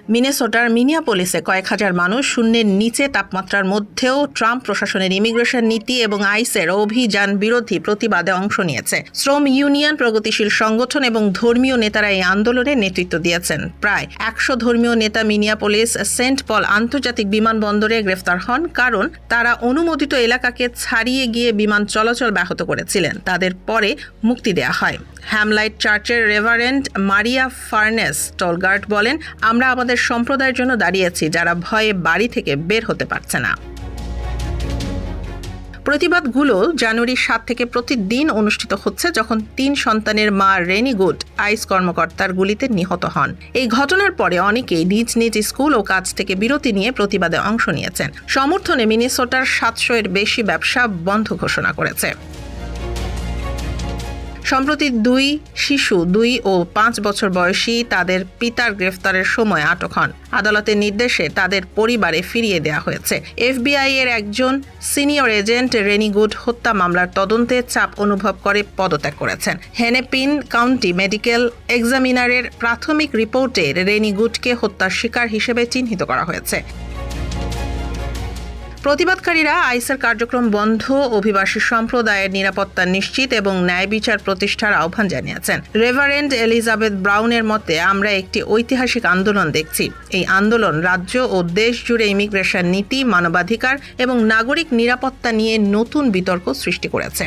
মিনেসোটার মিনিয়াপোলিসে কয়েক হাজার মানুষ শূন্যের নিচে তাপমাত্রার মধ্যেও ট্রাম্প প্রশাসনের ইমিগ্রেশন নীতি এবং আইসের অভিযান বিরোধী প্রতিবাদে অংশ নিয়েছে। শ্রম ইউনিয়ন, প্রগতিশীল সংগঠন এবং ধর্মীয় নেতারা এই আন্দোলনে নেতৃত্ব দিয়েছেন। প্রায় 100 ধর্মীয় নেতা মিনিয়াপোলিস সেন্ট পল আন্তর্জাতিক বিমানবন্দরে গ্রেফতার হন, কারণ তারা অনুমোদিত এলাকাকে ছাড়িয়ে গিয়ে বিমান চলাচল ব্যাহত করেছিলেন। তাদের পরে মুক্তি দেয়া হয়। হ্যামলাইট চার্চের রেভারেন্ড মারিয়া ফার্নেস টলগার্ট বলেন, আমরা আমাদের সম্প্রদায়ের জন্য দাঁড়িয়েছি যারা ভয়ে বাড়ি থেকে বের হতে পারছে না। প্রতিবাদগুলো জানুয়ারি 7 থেকে প্রতিদিন অনুষ্ঠিত হচ্ছে, যখন 3 সন্তানের মা রেনি গুড আইস কর্মকর্তার গুলিতে নিহত হন। এই ঘটনার পরে অনেকেই নিজ নিজ স্কুল ও কাজ থেকে বিরতি নিয়ে প্রতিবাদে অংশ নিয়েছেন। সমর্থনে মিনেসোটার 700 এর বেশি ব্যবসা বন্ধ ঘোষণা করেছে। সম্প্রতি 2 শিশু 2 ও 5 বছর বয়সী তাদের পিতার গ্রেফতারের সময় আটক হন। আদালতের নির্দেশে তাদের পরিবারে ফিরিয়ে দেওয়া হয়েছে। এফবিআই এর একজন সিনিয়র এজেন্ট রেনি গুড হত্যা মামলার তদন্তে চাপ অনুভব করে পদত্যাগ করেছেন। হেনেপিন কাউন্টি মেডিকেল এক্সামিনারের প্রাথমিক রিপোর্টে রেনি গুডকে হত্যার শিকার হিসেবে চিহ্নিত করা হয়েছে। প্রতিবাদকারীরা আইসের কার্যক্রম বন্ধ, অভিবাসী সম্প্রদায়ের নিরাপত্তা নিশ্চিত এবং ন্যায় বিচার প্রতিষ্ঠার আহ্বান জানিয়েছেন। রেভারেন্ড এলিজাবেথ ব্রাউনের মতে, আমরা একটি ঐতিহাসিক আন্দোলন দেখছি। এই আন্দোলন রাজ্য ও দেশ জুড়ে ইমিগ্রেশন নীতি, মানবাধিকার এবং নাগরিক নিরাপত্তা নিয়ে নতুন বিতর্ক সৃষ্টি করেছে।